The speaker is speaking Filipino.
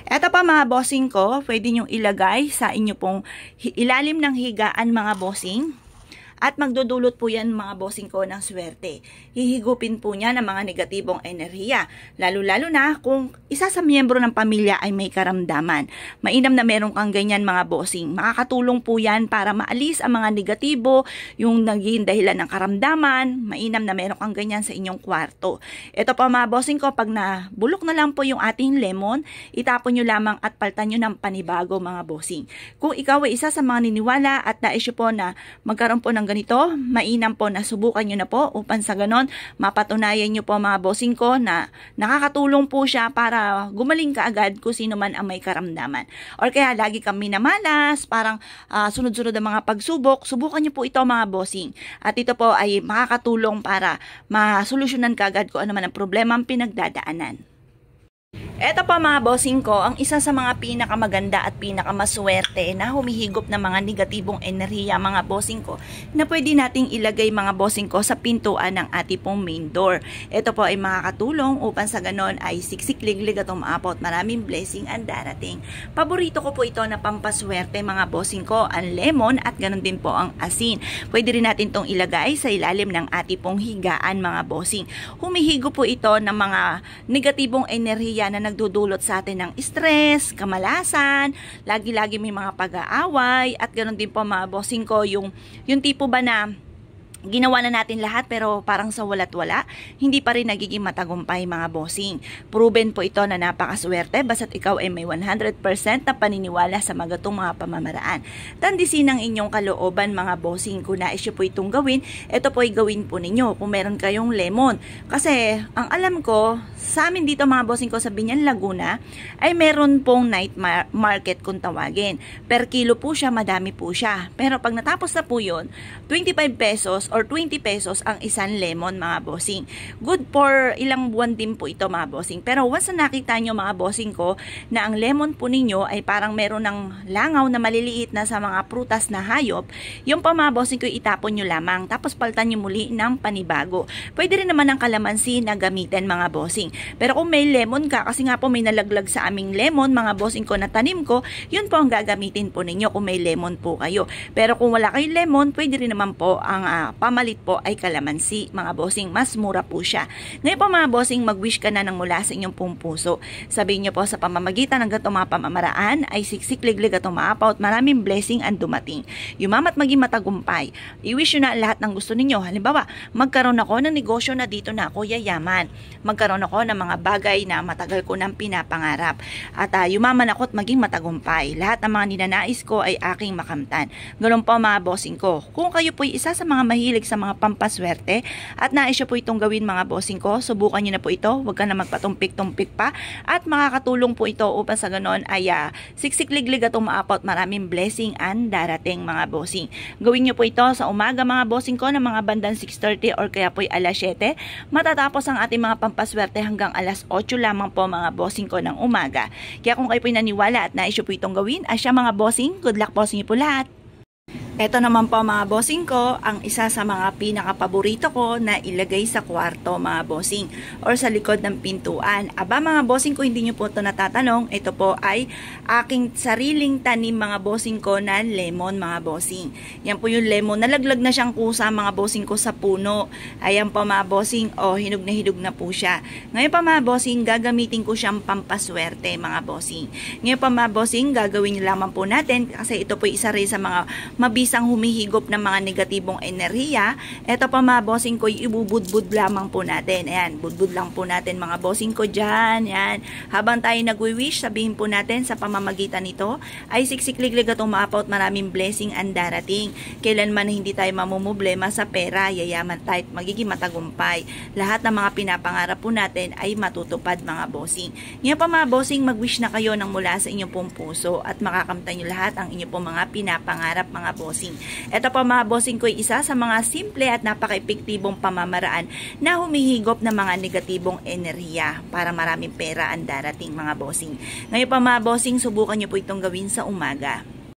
Eto pa mga bossing ko, pwede nyong ilagay sa inyo pong ilalim ng higaan mga bossing. At magdudulot po yan mga bossing ko ng swerte. Hihigupin po niya ng mga negatibong enerhiya. Lalo-lalo na kung isa sa miyembro ng pamilya ay may karamdaman. Mainam na meron kang ganyan mga bossing. Makakatulong po yan para maalis ang mga negatibo, yung naging dahilan ng karamdaman. Mainam na meron kang ganyan sa inyong kwarto. Ito pa mga bossing ko, pag nabulok na lang po yung ating lemon, itapon nyo lamang at paltan nyo ng panibago mga bossing. Kung ikaw ay isa sa mga niniwala at naisyo po na magkaroon po ng ganito, mainam po na subukan nyo na po upang sa ganon mapatunayan nyo po mga bossing ko na nakakatulong po siya para gumaling ka agad kung sino man ang may karamdaman. Or kaya lagi kang minamalas, parang sunod-sunod ang mga pagsubok, subukan nyo po ito mga bossing. At ito po ay makakatulong para masolusyonan ka agad kung ano man ang problema ang pinagdadaanan. Eto pa mga bossing ko, ang isa sa mga pinakamaganda at pinakamaswerte na humihigop ng mga negatibong enerhiya mga bossing ko na pwede nating ilagay mga bossing ko sa pintuan ng ating pong main door. Ito po ay makakatulong upang sa ganon ay siksik-liglig at umapot. Maraming blessing ang darating. Paborito ko po ito na pampaswerte mga bossing ko, ang lemon at ganon din po ang asin. Pwede rin natin itong ilagay sa ilalim ng ating pong higaan mga bossing. Humihigop po ito ng mga negatibong enerhiya na nagdudulot sa atin ng stress, kamalasan, lagi-lagi may mga pag-aaway, at ganoon din po mga bossing ko, yung tipo ba na ginawa na natin lahat pero parang sa walat wala, hindi pa rin nagiging matagumpay mga bossing. Proven po ito na napakaswerte basta't ikaw ay may 100% na paniniwala sa magatong mga pamamaraan. Tandisin ang inyong kalooban mga bossing. Kung nais nyo po itong gawin, ito po ay gawin po ninyo kung meron kayong lemon. Kasi ang alam ko, sa amin dito mga bossing ko sa Biñan, Laguna, ay meron pong night market kung tawagin. Per kilo po siya, madami po siya. Pero pag natapos na po yun, 25 pesos or 20 pesos ang isang lemon mga bossing. Good for ilang buwan din po ito mga bossing. Pero once na nakita nyo mga bossing ko na ang lemon po ninyo ay parang meron ng langaw na maliliit na sa mga prutas na hayop, yung pa mga bossing ko itapon nyo lamang. Tapos paltan nyo muli ng panibago. Pwede rin naman ang kalamansi na gamitin mga bossing. Pero kung may lemon ka, kasi nga po may nalaglag sa aming lemon mga bossing ko na tanim ko, yun po ang gagamitin po ninyo kung may lemon po kayo. Pero kung wala kayong lemon, pwede rin naman po ang pamalit po ay kalamansi mga bossing, mas mura po siya. Ngayon po mga bossing, mag-wish ka na ng mula sa inyong pong puso. Sabihin nyo po sa pamamagitan ng ganitong mga pamamaraan ay siksik-liglig at umaapaw at maraming blessing ang dumating. Yumamat maging matagumpay. I-wish nyo na lahat ng gusto ninyo. Halimbawa, magkaroon ako ng negosyo na dito na ako yayaman. Magkaroon ako ng mga bagay na matagal ko nang pinapangarap. At yumaman ako at maging matagumpay. Lahat ng mga ninanais ko ay aking makamtan. Ganun po mga bossing ko. Kung kayo po isa sa mga mahilig sa mga pampaswerte at nais nyo po itong gawin mga bossing ko, subukan nyo na po ito. Huwag ka na magpatumpik-tumpik pa at makakatulong po ito upang sa ganon ay siksik-liglig at umaapot. Maraming blessing ang darating mga bossing. Gawin nyo po ito sa umaga mga bossing ko ng mga bandang 6:30 or kaya po alas 7. Matatapos ang ating mga pampaswerte hanggang alas 8 lamang po mga bossing ko ng umaga. Kaya kung kayo po naniwala at nais nyo po itong gawin, asya mga bossing, good luck po sa inyo po lahat. Ito naman po mga bossing ko, ang isa sa mga pinakapaborito ko na ilagay sa kwarto mga bossing or sa likod ng pintuan. Aba mga bossing ko, hindi nyo po ito natatanong, ito po ay aking sariling tanim mga bossing ko na lemon mga bossing. Yan po yung lemon, nalaglag na siyang kusa mga bossing ko sa puno. Ayan po mga bossing, hinug na po siya. Ngayon pa mga bossing, gagamitin ko siyang pampaswerte mga bossing. Ngayon pa mga bossing, gagawin nyo lamang po natin kasi ito po isa rin sa mga mabisang humihigop ng mga negatibong enerhiya. Ito pa mga bossing ko, ibubudbud lamang po natin. Ayan, budbud lang po natin mga bossing ko dyan. Ayan. Habang tayo nagwi-wish, sabihin po natin sa pamamagitan nito ay siksik-liglig at umaapaw at maraming blessing ang darating. Kailanman na hindi tayo mamumblema sa pera, yayaman tayo at magiging matagumpay. Lahat ng mga pinapangarap po natin ay matutupad mga bossing. Ngayon pa mga bossing, mag-wish na kayo ng mula sa inyong pong puso at makakamtan nyo lahat ang inyong pong mga pinapangarap mga bossing. Ito pa mga bossing ko ay isa sa mga simple at napaka-epektibong pamamaraan na humihigop ng mga negatibong enerhiya para maraming pera ang darating mga bossing. Ngayon pa mga bossing, subukan nyo po itong gawin sa umaga.